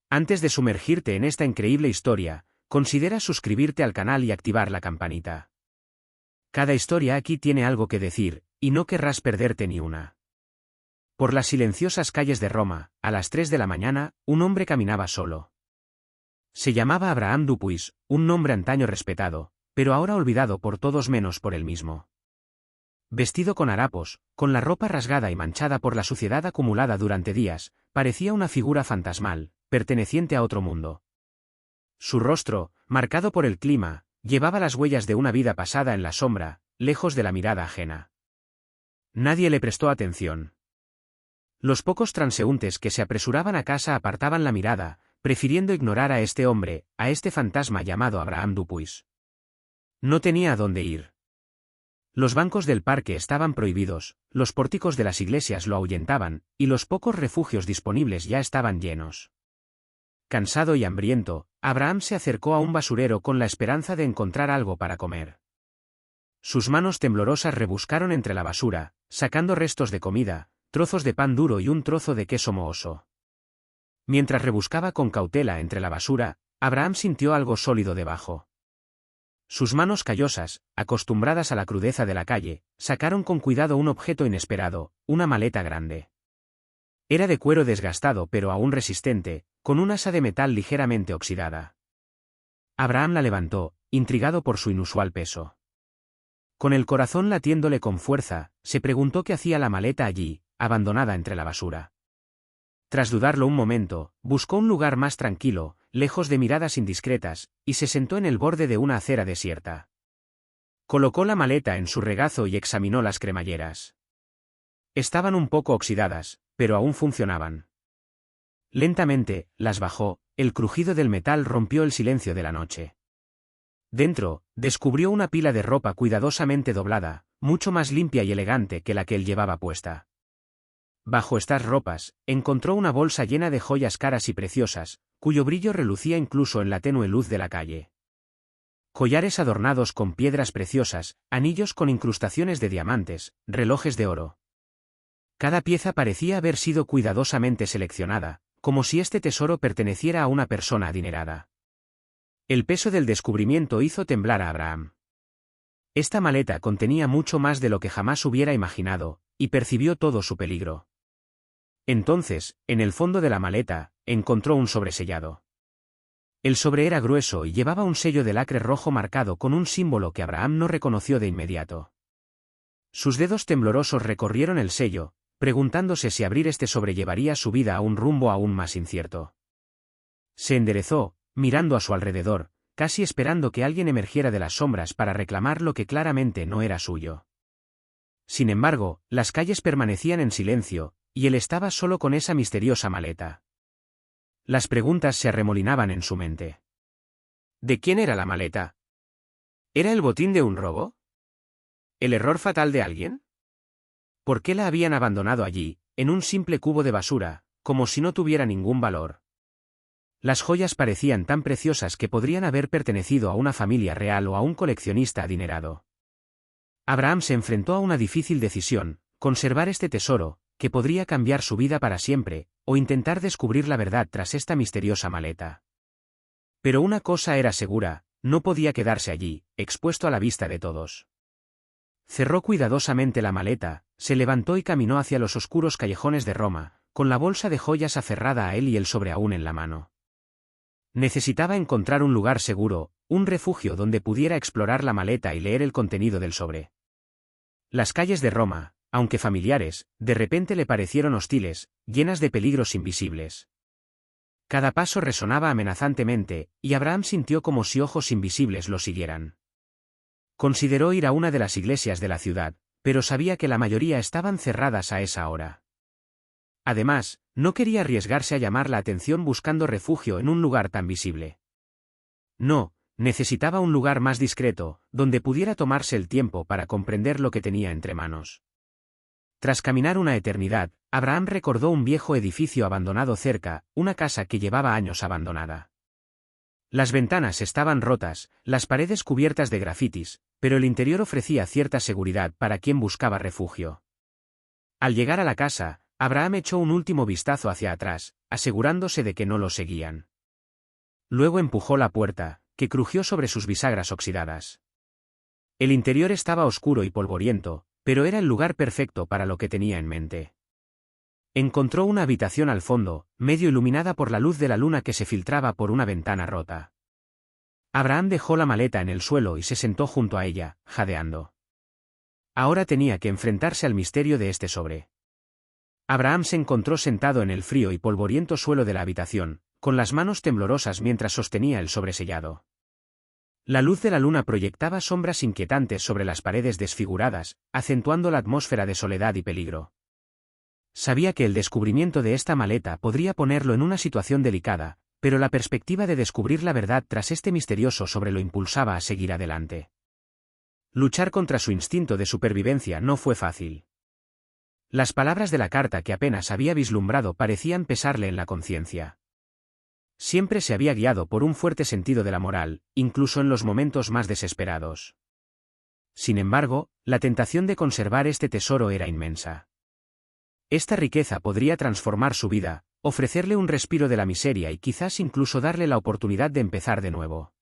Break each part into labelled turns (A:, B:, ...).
A: Antes de sumergirte en esta increíble historia, considera suscribirte al canal y activar la campanita. Cada historia aquí tiene algo que decir, y no querrás perderte ni una. Por las silenciosas calles de Roma, a las 3 de la mañana, un hombre caminaba solo. Se llamaba Abraham Dupuis, un nombre antaño respetado, pero ahora olvidado por todos menos por él mismo. Vestido con harapos, con la ropa rasgada y manchada por la suciedad acumulada durante días, parecía una figura fantasmal, perteneciente a otro mundo. Su rostro, marcado por el clima, llevaba las huellas de una vida pasada en la sombra, lejos de la mirada ajena. Nadie le prestó atención. Los pocos transeúntes que se apresuraban a casa apartaban la mirada, prefiriendo ignorar a este hombre, a este fantasma llamado Abraham Dupuis. No tenía a dónde ir. Los bancos del parque estaban prohibidos, los pórticos de las iglesias lo ahuyentaban, y los pocos refugios disponibles ya estaban llenos. Cansado y hambriento, Abraham se acercó a un basurero con la esperanza de encontrar algo para comer. Sus manos temblorosas rebuscaron entre la basura, sacando restos de comida, trozos de pan duro y un trozo de queso mohoso. Mientras rebuscaba con cautela entre la basura, Abraham sintió algo sólido debajo. Sus manos callosas, acostumbradas a la crudeza de la calle, sacaron con cuidado un objeto inesperado, una maleta grande. Era de cuero desgastado pero aún resistente, con un asa de metal ligeramente oxidada. Abraham la levantó, intrigado por su inusual peso. Con el corazón latiéndole con fuerza, se preguntó qué hacía la maleta allí, abandonada entre la basura. Tras dudarlo un momento, buscó un lugar más tranquilo, lejos de miradas indiscretas, y se sentó en el borde de una acera desierta. Colocó la maleta en su regazo y examinó las cremalleras. Estaban un poco oxidadas, pero aún funcionaban. Lentamente, las bajó, el crujido del metal rompió el silencio de la noche. Dentro, descubrió una pila de ropa cuidadosamente doblada, mucho más limpia y elegante que la que él llevaba puesta. Bajo estas ropas, encontró una bolsa llena de joyas caras y preciosas, cuyo brillo relucía incluso en la tenue luz de la calle. Collares adornados con piedras preciosas, anillos con incrustaciones de diamantes, relojes de oro. Cada pieza parecía haber sido cuidadosamente seleccionada, como si este tesoro perteneciera a una persona adinerada. El peso del descubrimiento hizo temblar a Abraham. Esta maleta contenía mucho más de lo que jamás hubiera imaginado, y percibió todo su peligro. Entonces, en el fondo de la maleta, encontró un sobresellado. El sobre era grueso y llevaba un sello de lacre rojo marcado con un símbolo que Abraham no reconoció de inmediato. Sus dedos temblorosos recorrieron el sello, preguntándose si abrir este sobre llevaría su vida a un rumbo aún más incierto. Se enderezó, mirando a su alrededor, casi esperando que alguien emergiera de las sombras para reclamar lo que claramente no era suyo. Sin embargo, las calles permanecían en silencio, y él estaba solo con esa misteriosa maleta. Las preguntas se arremolinaban en su mente. ¿De quién era la maleta? ¿Era el botín de un robo? ¿El error fatal de alguien? ¿Por qué la habían abandonado allí, en un simple cubo de basura, como si no tuviera ningún valor? Las joyas parecían tan preciosas que podrían haber pertenecido a una familia real o a un coleccionista adinerado. Abraham se enfrentó a una difícil decisión: conservar este tesoro, que podría cambiar su vida para siempre, o intentar descubrir la verdad tras esta misteriosa maleta. Pero una cosa era segura: no podía quedarse allí, expuesto a la vista de todos. Cerró cuidadosamente la maleta, se levantó y caminó hacia los oscuros callejones de Roma, con la bolsa de joyas aferrada a él y el sobre aún en la mano. Necesitaba encontrar un lugar seguro, un refugio donde pudiera explorar la maleta y leer el contenido del sobre. Las calles de Roma, aunque familiares, de repente le parecieron hostiles, llenas de peligros invisibles. Cada paso resonaba amenazantemente, y Abraham sintió como si ojos invisibles lo siguieran. Consideró ir a una de las iglesias de la ciudad, pero sabía que la mayoría estaban cerradas a esa hora. Además, no quería arriesgarse a llamar la atención buscando refugio en un lugar tan visible. No, necesitaba un lugar más discreto, donde pudiera tomarse el tiempo para comprender lo que tenía entre manos. Tras caminar una eternidad, Abraham recordó un viejo edificio abandonado cerca, una casa que llevaba años abandonada. Las ventanas estaban rotas, las paredes cubiertas de grafitis, pero el interior ofrecía cierta seguridad para quien buscaba refugio. Al llegar a la casa, Abraham echó un último vistazo hacia atrás, asegurándose de que no lo seguían. Luego empujó la puerta, que crujió sobre sus bisagras oxidadas. El interior estaba oscuro y polvoriento, pero era el lugar perfecto para lo que tenía en mente. Encontró una habitación al fondo, medio iluminada por la luz de la luna que se filtraba por una ventana rota. Abraham dejó la maleta en el suelo y se sentó junto a ella, jadeando. Ahora tenía que enfrentarse al misterio de este sobre. Abraham se encontró sentado en el frío y polvoriento suelo de la habitación, con las manos temblorosas mientras sostenía el sobresellado. La luz de la luna proyectaba sombras inquietantes sobre las paredes desfiguradas, acentuando la atmósfera de soledad y peligro. Sabía que el descubrimiento de esta maleta podría ponerlo en una situación delicada, pero la perspectiva de descubrir la verdad tras este misterioso sobre lo impulsaba a seguir adelante. Luchar contra su instinto de supervivencia no fue fácil. Las palabras de la carta que apenas había vislumbrado parecían pesarle en la conciencia. Siempre se había guiado por un fuerte sentido de la moral, incluso en los momentos más desesperados. Sin embargo, la tentación de conservar este tesoro era inmensa. Esta riqueza podría transformar su vida, ofrecerle un respiro de la miseria y quizás incluso darle la oportunidad de empezar de nuevo.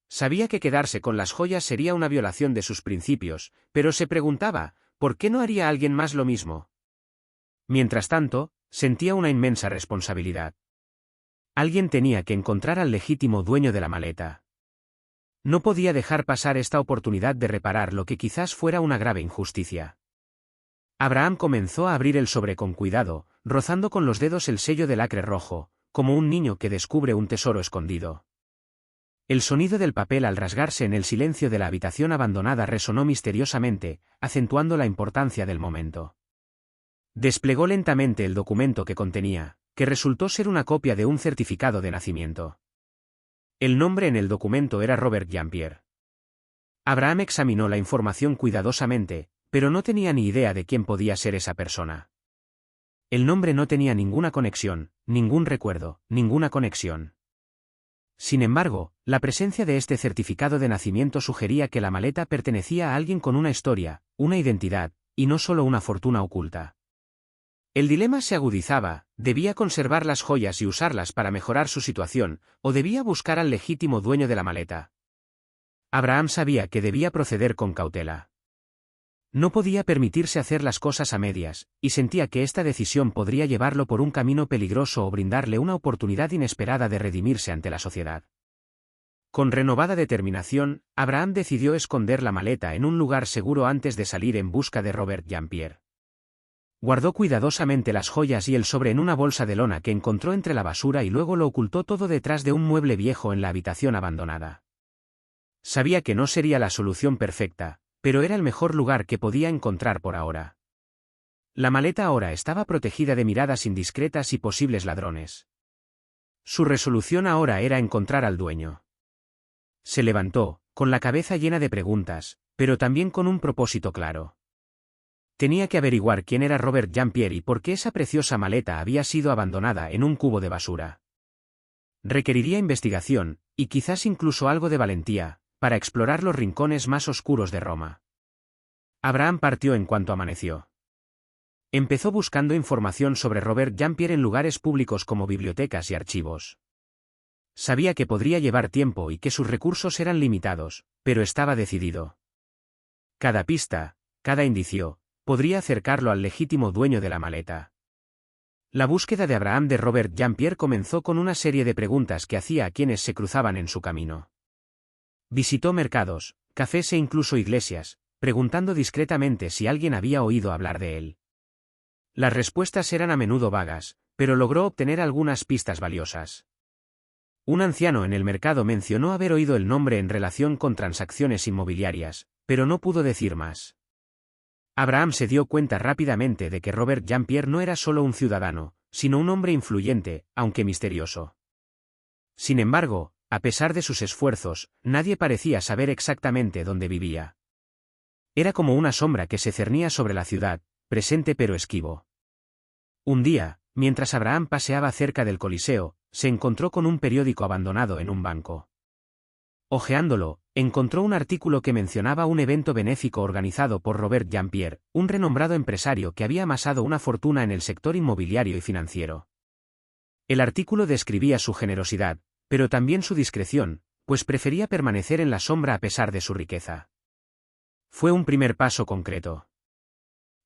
A: Sabía que quedarse con las joyas sería una violación de sus principios, pero se preguntaba, ¿por qué no haría alguien más lo mismo? Mientras tanto, sentía una inmensa responsabilidad. Alguien tenía que encontrar al legítimo dueño de la maleta. No podía dejar pasar esta oportunidad de reparar lo que quizás fuera una grave injusticia. Abraham comenzó a abrir el sobre con cuidado, rozando con los dedos el sello del lacre rojo, como un niño que descubre un tesoro escondido. El sonido del papel al rasgarse en el silencio de la habitación abandonada resonó misteriosamente, acentuando la importancia del momento. Desplegó lentamente el documento que contenía, que resultó ser una copia de un certificado de nacimiento. El nombre en el documento era Robert Jean-Pierre. Abraham examinó la información cuidadosamente, pero no tenía ni idea de quién podía ser esa persona. El nombre no tenía ninguna conexión, ningún recuerdo, ninguna conexión. Sin embargo, la presencia de este certificado de nacimiento sugería que la maleta pertenecía a alguien con una historia, una identidad, y no solo una fortuna oculta. El dilema se agudizaba: ¿debía conservar las joyas y usarlas para mejorar su situación, o debía buscar al legítimo dueño de la maleta? Abraham sabía que debía proceder con cautela. No podía permitirse hacer las cosas a medias, y sentía que esta decisión podría llevarlo por un camino peligroso o brindarle una oportunidad inesperada de redimirse ante la sociedad. Con renovada determinación, Abraham decidió esconder la maleta en un lugar seguro antes de salir en busca de Robert Jean-Pierre. Guardó cuidadosamente las joyas y el sobre en una bolsa de lona que encontró entre la basura y luego lo ocultó todo detrás de un mueble viejo en la habitación abandonada. Sabía que no sería la solución perfecta, pero era el mejor lugar que podía encontrar por ahora. La maleta ahora estaba protegida de miradas indiscretas y posibles ladrones. Su resolución ahora era encontrar al dueño. Se levantó, con la cabeza llena de preguntas, pero también con un propósito claro. Tenía que averiguar quién era Robert Jean-Pierre y por qué esa preciosa maleta había sido abandonada en un cubo de basura. Requeriría investigación, y quizás incluso algo de valentía, para explorar los rincones más oscuros de Roma. Abraham partió en cuanto amaneció. Empezó buscando información sobre Robert Jean-Pierre en lugares públicos como bibliotecas y archivos. Sabía que podría llevar tiempo y que sus recursos eran limitados, pero estaba decidido. Cada pista, cada indicio, podría acercarlo al legítimo dueño de la maleta. La búsqueda de Abraham de Robert Jean-Pierre comenzó con una serie de preguntas que hacía a quienes se cruzaban en su camino. Visitó mercados, cafés e incluso iglesias, preguntando discretamente si alguien había oído hablar de él. Las respuestas eran a menudo vagas, pero logró obtener algunas pistas valiosas. Un anciano en el mercado mencionó haber oído el nombre en relación con transacciones inmobiliarias, pero no pudo decir más. Abraham se dio cuenta rápidamente de que Robert Jean-Pierre no era solo un ciudadano, sino un hombre influyente, aunque misterioso. Sin embargo, a pesar de sus esfuerzos, nadie parecía saber exactamente dónde vivía. Era como una sombra que se cernía sobre la ciudad, presente pero esquivo. Un día, mientras Abraham paseaba cerca del Coliseo, se encontró con un periódico abandonado en un banco. Hojeándolo, encontró un artículo que mencionaba un evento benéfico organizado por Robert Jean-Pierre, un renombrado empresario que había amasado una fortuna en el sector inmobiliario y financiero. El artículo describía su generosidad, pero también su discreción, pues prefería permanecer en la sombra a pesar de su riqueza. Fue un primer paso concreto.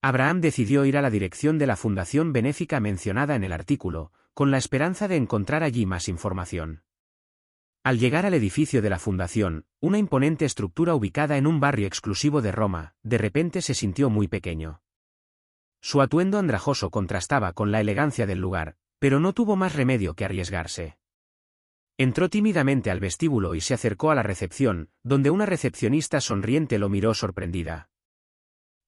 A: Abraham decidió ir a la dirección de la fundación benéfica mencionada en el artículo, con la esperanza de encontrar allí más información. Al llegar al edificio de la fundación, una imponente estructura ubicada en un barrio exclusivo de Roma, de repente se sintió muy pequeño. Su atuendo andrajoso contrastaba con la elegancia del lugar, pero no tuvo más remedio que arriesgarse. Entró tímidamente al vestíbulo y se acercó a la recepción, donde una recepcionista sonriente lo miró sorprendida.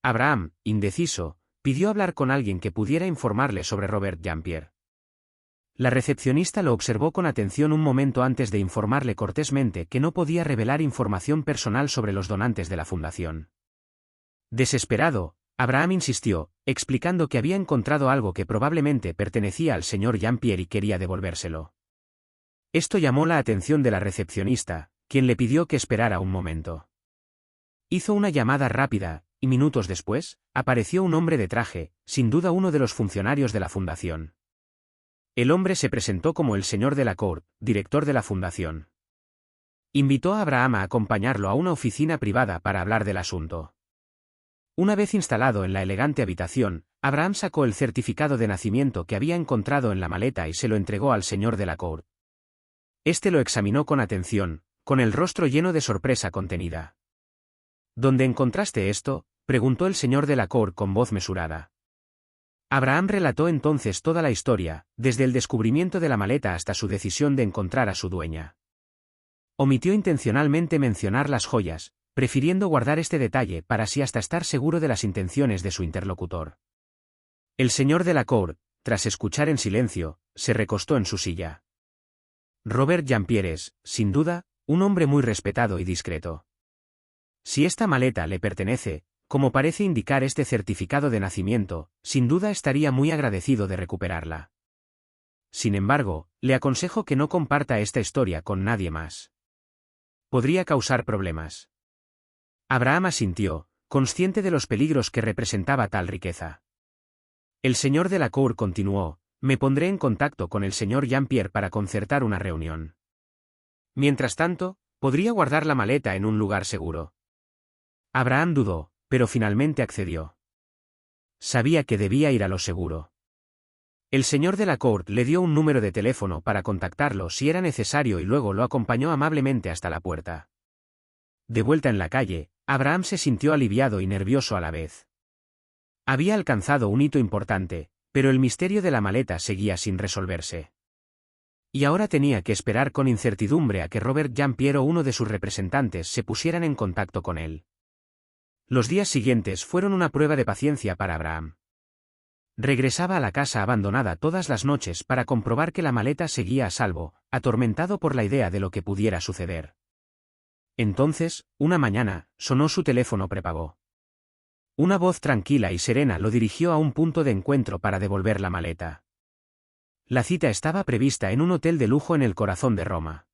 A: Abraham, indeciso, pidió hablar con alguien que pudiera informarle sobre Robert Jean-Pierre. La recepcionista lo observó con atención un momento antes de informarle cortésmente que no podía revelar información personal sobre los donantes de la fundación. Desesperado, Abraham insistió, explicando que había encontrado algo que probablemente pertenecía al señor Jean-Pierre y quería devolvérselo. Esto llamó la atención de la recepcionista, quien le pidió que esperara un momento. Hizo una llamada rápida, y minutos después, apareció un hombre de traje, sin duda uno de los funcionarios de la fundación. El hombre se presentó como el señor Delacour, director de la fundación. Invitó a Abraham a acompañarlo a una oficina privada para hablar del asunto. Una vez instalado en la elegante habitación, Abraham sacó el certificado de nacimiento que había encontrado en la maleta y se lo entregó al señor Delacour. Este lo examinó con atención, con el rostro lleno de sorpresa contenida. ¿Dónde encontraste esto?, preguntó el señor Delacour con voz mesurada. Abraham relató entonces toda la historia, desde el descubrimiento de la maleta hasta su decisión de encontrar a su dueña. Omitió intencionalmente mencionar las joyas, prefiriendo guardar este detalle para así hasta estar seguro de las intenciones de su interlocutor. El señor Delacour, tras escuchar en silencio, se recostó en su silla. Robert Jean-Pierre es, sin duda, un hombre muy respetado y discreto. Si esta maleta le pertenece, como parece indicar este certificado de nacimiento, sin duda estaría muy agradecido de recuperarla. Sin embargo, le aconsejo que no comparta esta historia con nadie más. Podría causar problemas. Abraham asintió, consciente de los peligros que representaba tal riqueza. El señor Delacour continuó, me pondré en contacto con el señor Jean-Pierre para concertar una reunión. Mientras tanto, podría guardar la maleta en un lugar seguro. Abraham dudó, pero finalmente accedió. Sabía que debía ir a lo seguro. El señor Delacour le dio un número de teléfono para contactarlo si era necesario y luego lo acompañó amablemente hasta la puerta. De vuelta en la calle, Abraham se sintió aliviado y nervioso a la vez. Había alcanzado un hito importante, pero el misterio de la maleta seguía sin resolverse. Y ahora tenía que esperar con incertidumbre a que Robert Jean-Pierre o uno de sus representantes se pusieran en contacto con él. Los días siguientes fueron una prueba de paciencia para Abraham. Regresaba a la casa abandonada todas las noches para comprobar que la maleta seguía a salvo, atormentado por la idea de lo que pudiera suceder. Entonces, una mañana, sonó su teléfono prepago. Una voz tranquila y serena lo dirigió a un punto de encuentro para devolver la maleta. La cita estaba prevista en un hotel de lujo en el corazón de Roma.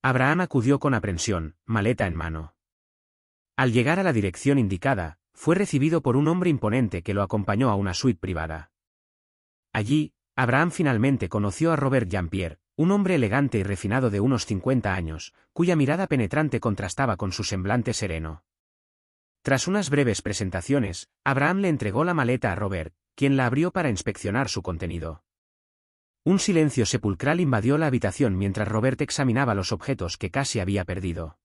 A: Abraham acudió con aprensión, maleta en mano. Al llegar a la dirección indicada, fue recibido por un hombre imponente que lo acompañó a una suite privada. Allí, Abraham finalmente conoció a Robert Jean-Pierre, un hombre elegante y refinado de unos 50 años, cuya mirada penetrante contrastaba con su semblante sereno. Tras unas breves presentaciones, Abraham le entregó la maleta a Robert, quien la abrió para inspeccionar su contenido. Un silencio sepulcral invadió la habitación mientras Robert examinaba los objetos que casi había perdido.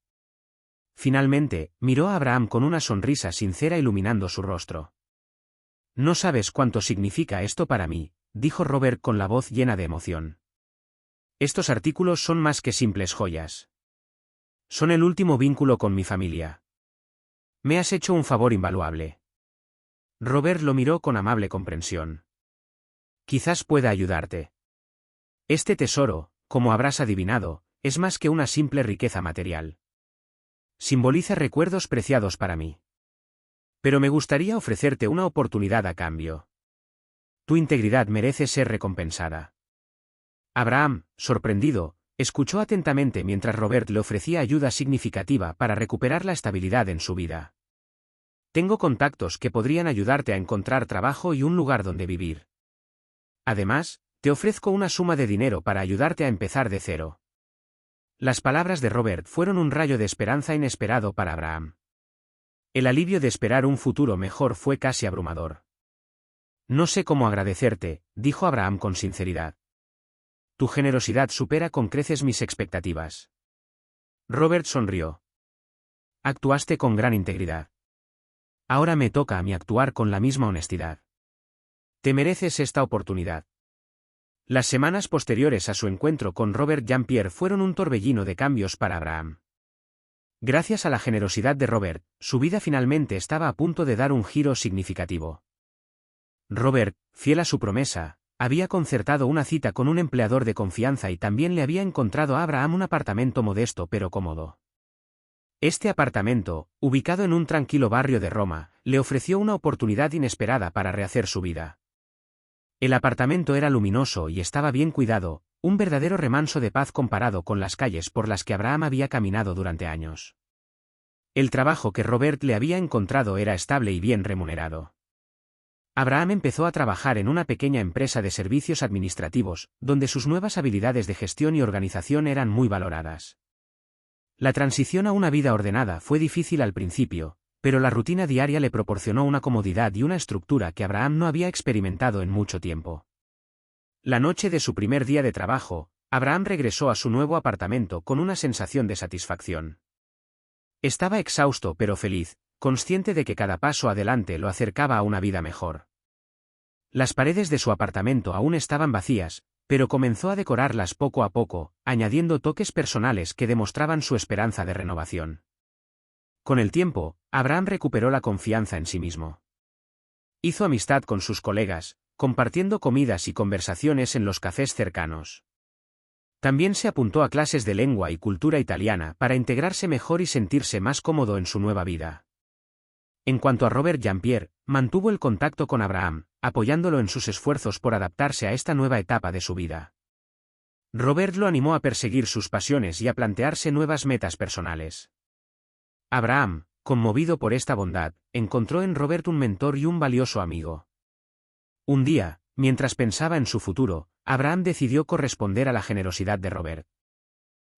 A: Finalmente, miró a Abraham con una sonrisa sincera iluminando su rostro. «No sabes cuánto significa esto para mí», dijo Robert con la voz llena de emoción. «Estos artículos son más que simples joyas. Son el último vínculo con mi familia. Me has hecho un favor invaluable». Robert lo miró con amable comprensión. «Quizás pueda ayudarte. Este tesoro, como habrás adivinado, es más que una simple riqueza material. Simboliza recuerdos preciados para mí. Pero me gustaría ofrecerte una oportunidad a cambio. Tu integridad merece ser recompensada». Abraham, sorprendido, escuchó atentamente mientras Robert le ofrecía ayuda significativa para recuperar la estabilidad en su vida. «Tengo contactos que podrían ayudarte a encontrar trabajo y un lugar donde vivir. Además, Te ofrezco una suma de dinero para ayudarte a empezar de cero. Las palabras de Robert fueron un rayo de esperanza inesperado para Abraham. El alivio de esperar un futuro mejor fue casi abrumador. No sé cómo agradecerte, dijo Abraham con sinceridad. Tu generosidad supera con creces mis expectativas. Robert sonrió. Actuaste con gran integridad. Ahora me toca a mí actuar con la misma honestidad. Te mereces esta oportunidad. Las semanas posteriores a su encuentro con Robert Jean-Pierre fueron un torbellino de cambios para Abraham. Gracias a la generosidad de Robert, su vida finalmente estaba a punto de dar un giro significativo. Robert, fiel a su promesa, había concertado una cita con un empleador de confianza y también le había encontrado a Abraham un apartamento modesto pero cómodo. Este apartamento, ubicado en un tranquilo barrio de Roma, le ofreció una oportunidad inesperada para rehacer su vida. El apartamento era luminoso y estaba bien cuidado, un verdadero remanso de paz comparado con las calles por las que Abraham había caminado durante años. El trabajo que Robert le había encontrado era estable y bien remunerado. Abraham empezó a trabajar en una pequeña empresa de servicios administrativos, donde sus nuevas habilidades de gestión y organización eran muy valoradas. La transición a una vida ordenada fue difícil al principio, pero la rutina diaria le proporcionó una comodidad y una estructura que Abraham no había experimentado en mucho tiempo. La noche de su primer día de trabajo, Abraham regresó a su nuevo apartamento con una sensación de satisfacción. Estaba exhausto pero feliz, consciente de que cada paso adelante lo acercaba a una vida mejor. Las paredes de su apartamento aún estaban vacías, pero comenzó a decorarlas poco a poco, añadiendo toques personales que demostraban su esperanza de renovación. Con el tiempo, Abraham recuperó la confianza en sí mismo. Hizo amistad con sus colegas, compartiendo comidas y conversaciones en los cafés cercanos. También se apuntó a clases de lengua y cultura italiana para integrarse mejor y sentirse más cómodo en su nueva vida. En cuanto a Robert Jean-Pierre, mantuvo el contacto con Abraham, apoyándolo en sus esfuerzos por adaptarse a esta nueva etapa de su vida. Robert lo animó a perseguir sus pasiones y a plantearse nuevas metas personales. Abraham, conmovido por esta bondad, encontró en Robert un mentor y un valioso amigo. Un día, mientras pensaba en su futuro, Abraham decidió corresponder a la generosidad de Robert.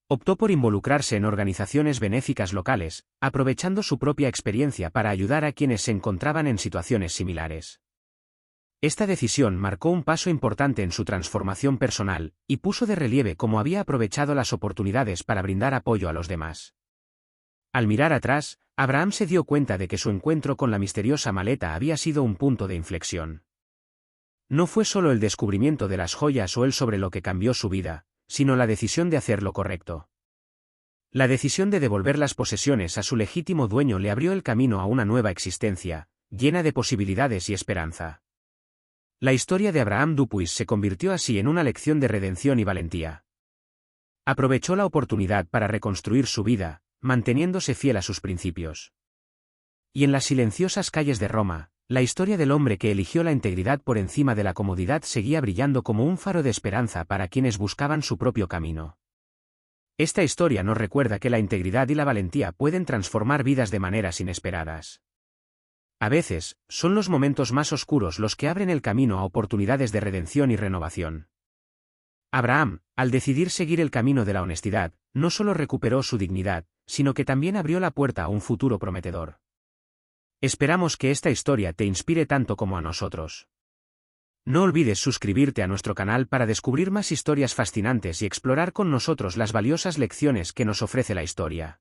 A: Optó por involucrarse en organizaciones benéficas locales, aprovechando su propia experiencia para ayudar a quienes se encontraban en situaciones similares. Esta decisión marcó un paso importante en su transformación personal, y puso de relieve cómo había aprovechado las oportunidades para brindar apoyo a los demás. Al mirar atrás, Abraham se dio cuenta de que su encuentro con la misteriosa maleta había sido un punto de inflexión. No fue solo el descubrimiento de las joyas o el sobre lo que cambió su vida, sino la decisión de hacer lo correcto. La decisión de devolver las posesiones a su legítimo dueño le abrió el camino a una nueva existencia, llena de posibilidades y esperanza. La historia de Abraham Dupuis se convirtió así en una lección de redención y valentía. Aprovechó la oportunidad para reconstruir su vida, manteniéndose fiel a sus principios. Y en las silenciosas calles de Roma, la historia del hombre que eligió la integridad por encima de la comodidad seguía brillando como un faro de esperanza para quienes buscaban su propio camino. Esta historia nos recuerda que la integridad y la valentía pueden transformar vidas de maneras inesperadas. A veces, son los momentos más oscuros los que abren el camino a oportunidades de redención y renovación. Abraham, al decidir seguir el camino de la honestidad, no solo recuperó su dignidad, sino que también abrió la puerta a un futuro prometedor. Esperamos que esta historia te inspire tanto como a nosotros. No olvides suscribirte a nuestro canal para descubrir más historias fascinantes y explorar con nosotros las valiosas lecciones que nos ofrece la historia.